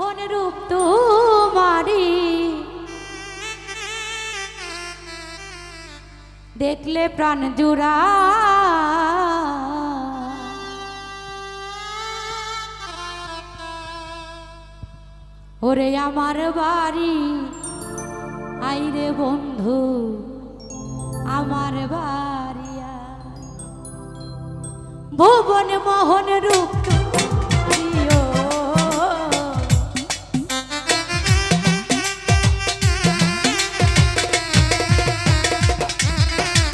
মোহন রূপ তোমারি দেখলে প্রাণ জুড়া ওরে আমার বাড়ি আইরে বন্ধু আমার বাড়িয়া ভুবন মোহন রূপ দিও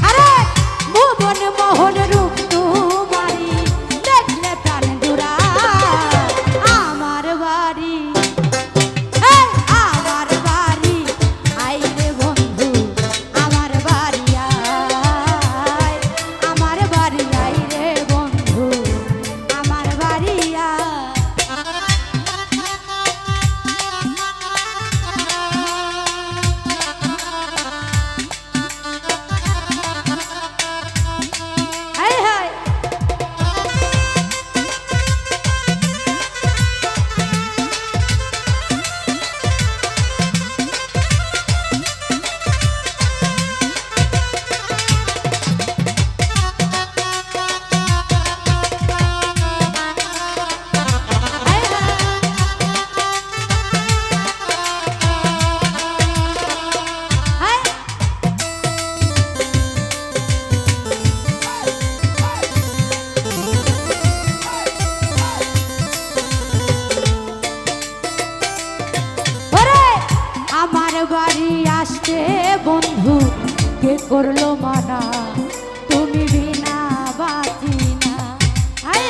আরে ভুবন মোহন রূপ তোমারি দেখলে প্রাণ জুড়া আমার বাড়ি আমার বাড়ি আইরে বন্ধু আমার বাড়ি আয় আমার বাড়ি আইরে বন্ধু আমার বাড়ি আয় হায় আমার বাড়ি আসতে বন্ধু কে করলো মানা তুমি বিনা বাঁচি না আয়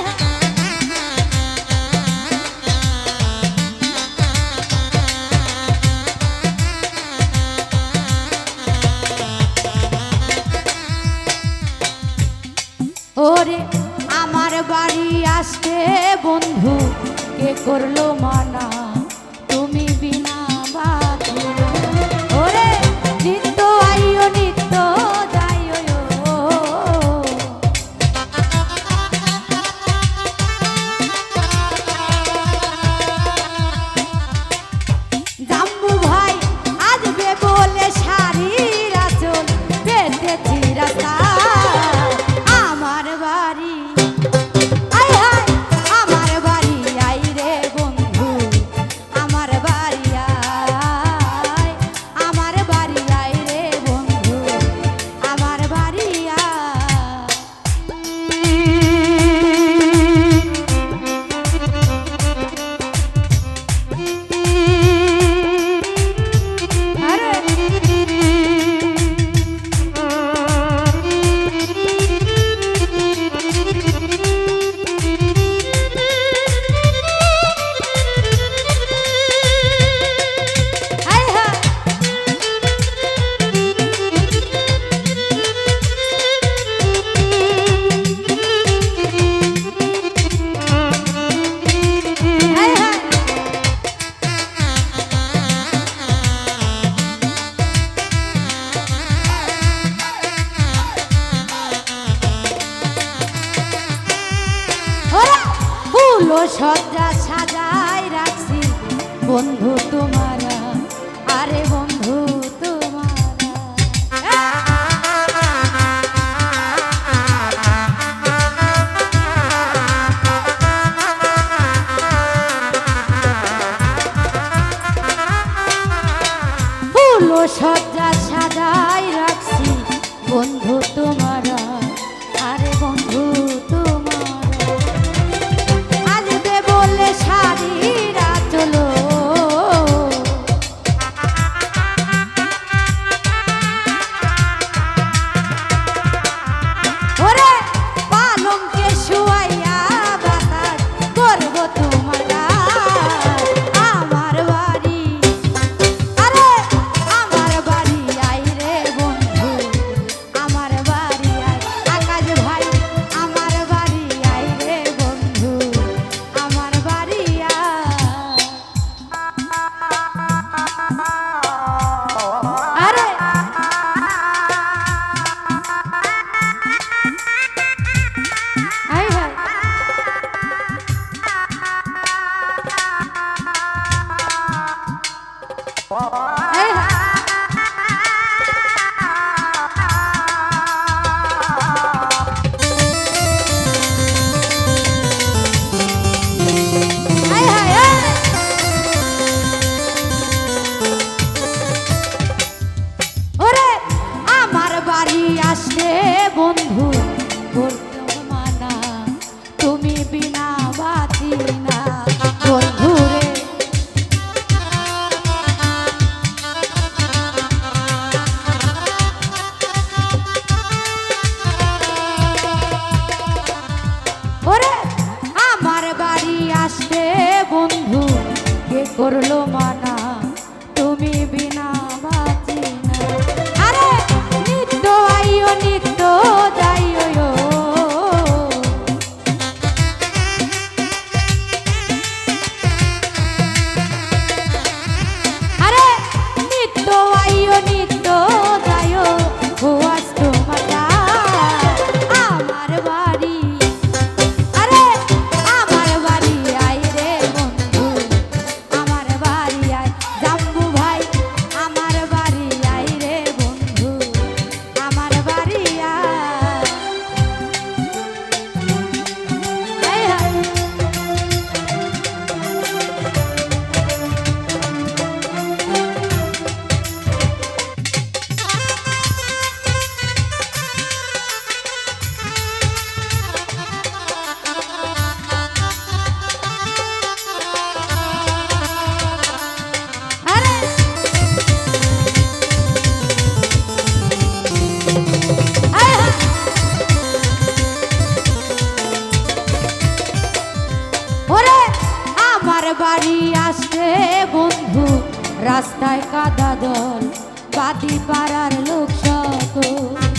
ওরে আমার বাড়ি আসতে বন্ধু কে করলো মানা তুমি বিনা বাঁচি না ওরে নিত্য আইও নিত্য যাইও জাম্বু ভাই আসবে বলে শাড়ির আঁচল পেতেছি রাস্তা আমার বাড়ি আয় হায় আমার বাড়ি আইরে বন্ধু আমার বাড়ি আয় আমার বাড়ি আইরে বন্ধু আমার বাড়ি ফুলো সজ্জা সাজাই রাখছি বন্ধু তোমারা আরে বন্ধু তোমারা ফুলো সজ্জা সাজাই রাখছি বন্ধু তোমারা আরে বন্ধু শাড়িরা চলো ওরে পালঙ্কে শুয়াইয়া বাতাস করবো তোমার আমার বাড়ি আরে আমার বাড়ি এই হা। এই হা, এই। ওরে আমার বাড়ি আসলে বন্ধু করতো মানা, তুমি বিনা বাতি না বন্ধু রে। ওরে আমার বাড়ি আসলে বন্ধু কে করলো মানা, তুমি বিনা বাতি না। আরে নিত্য আইও নিত্য যাইও, আরে নিত্য আইও নিত্য যাইও, ও আজ তোমার আমার বাড়ি। আরে আমার বাড়ি আই রে বন্ধু, আমার বাড়ি আই জাম্বু ভাই, আমার বাড়ি আই রে বন্ধু, আমার বাড়ি আই। এই হাই। আরে এই হাই। ওরে আমার বাড়ি আসছে বন্ধু রাস্তায় কাদা দল, বাদি পাড়ার লোক সকল।